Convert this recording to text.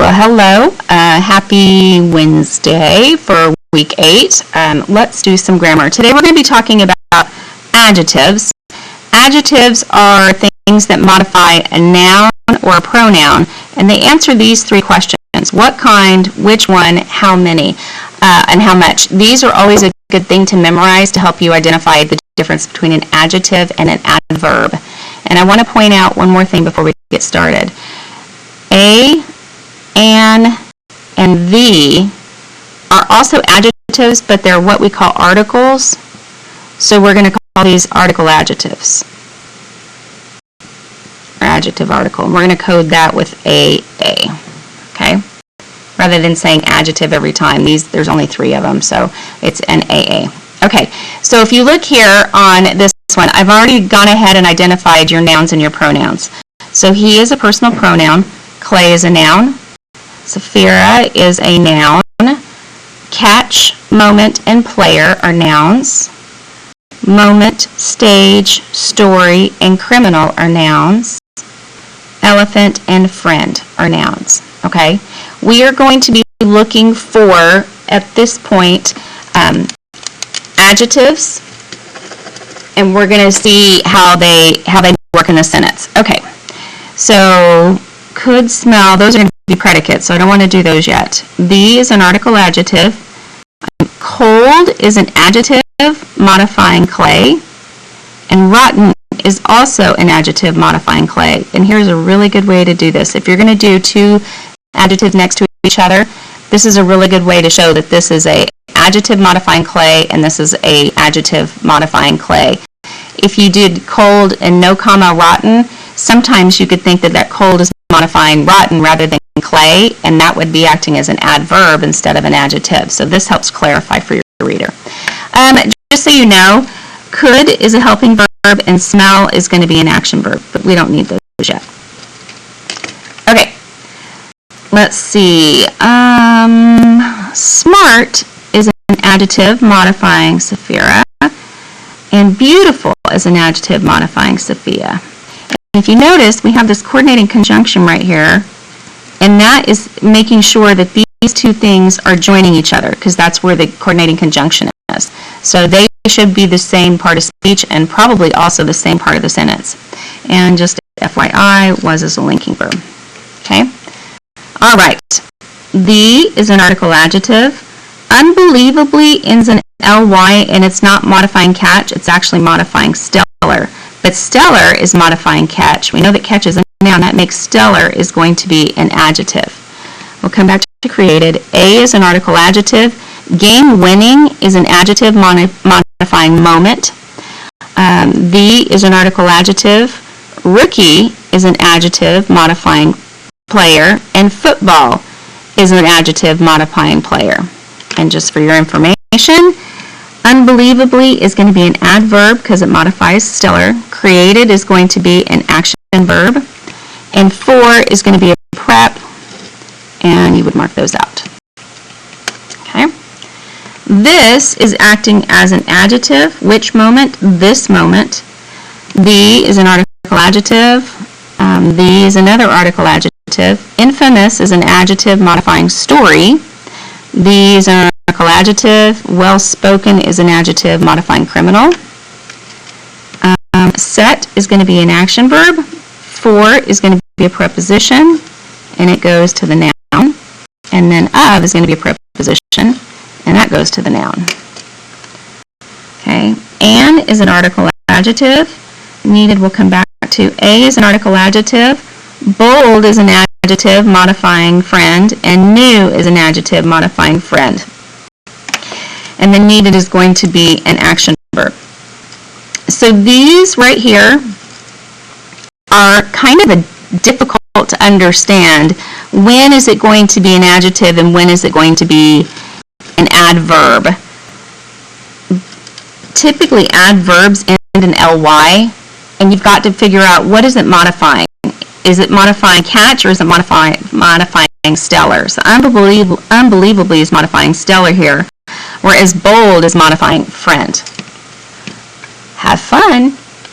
Well, hello. Happy Wednesday for week 8. Let's do some grammar. Today we're going to be talking about adjectives. Adjectives are things that modify a noun or a pronoun, and they answer these 3 questions. What kind, which one, how many, and how much. These are always a good thing to memorize to help you identify the difference between an adjective and an adverb. And I want to point out one more thing before we get started. A, an, and the are also adjectives, but they're what we call articles. So we're going to call these article adjectives. Or adjective article. And we're going to code that with AA. Okay? Rather than saying adjective every time. There's only 3 of them, so it's an AA. Okay, so if you look here on this one, I've already gone ahead and identified your nouns and your pronouns. So he is a personal pronoun. Clay is a noun. Sapphira is a noun. Catch, moment, and player are nouns. Moment, stage, story, and criminal are nouns. Elephant and friend are nouns. Okay? We are going to be looking for, at this point, adjectives, and we're going to see how they work in the sentence. Okay, so could, smell, those are going to be predicates, so I don't want to do those yet. The is an article adjective. Cold is an adjective modifying clay, and rotten is also an adjective modifying clay. And here's a really good way to do this. If you're going to do 2 adjectives next to each other, this is a really good way to show that this is a adjective modifying clay and this is a adjective modifying clay. If you did cold and no comma rotten, sometimes you could think that cold is modifying rotten rather than clay, and that would be acting as an adverb instead of an adjective. So this helps clarify for your reader. Just so you know, could is a helping verb and smell is going to be an action verb, but we don't need those yet. Okay, let's see. Smart is an adjective modifying Sapphira, and beautiful is an adjective modifying Sophia. And if you notice, we have this coordinating conjunction right here, and that is making sure that these 2 things are joining each other, because that's where the coordinating conjunction is. So they should be the same part of speech and probably also the same part of the sentence. And just FYI, was is a linking verb. Okay? All right. The is an article adjective. Unbelievably ends in ly, and it's not modifying catch, it's actually modifying stellar. But stellar is modifying catch. We know that catch is a noun. That makes stellar is going to be an adjective. We'll come back to created. A is an article adjective. Game winning is an adjective modifying moment. The is an article adjective. Rookie is an adjective modifying player. And football is an adjective modifying player. And just for your information, unbelievably is going to be an adverb because it modifies stellar. Created is going to be an action verb. And for is going to be a prep, and you would mark those out. Okay. This is acting as an adjective. Which moment? This moment. The is an article adjective. The is another article adjective. Infamous is an adjective modifying story. The is an article adjective. Well-spoken is an adjective modifying criminal. Set is going to be an action verb. For is going to be a preposition, and it goes to the noun. And then of is going to be a preposition, and that goes to the noun. Okay. An is an article adjective. Needed we'll come back to. A is an article adjective. Bold is an adjective modifying friend, and new is an adjective modifying friend. And then needed is going to be an action verb. So these right here are kind of difficult to understand. When is it going to be an adjective and when is it going to be an adverb? Typically adverbs end in ly, and you've got to figure out what is it modifying. Is it modifying catch or is it modifying stellar? So unbelievably is modifying stellar here, whereas bold is modifying friend. Have fun!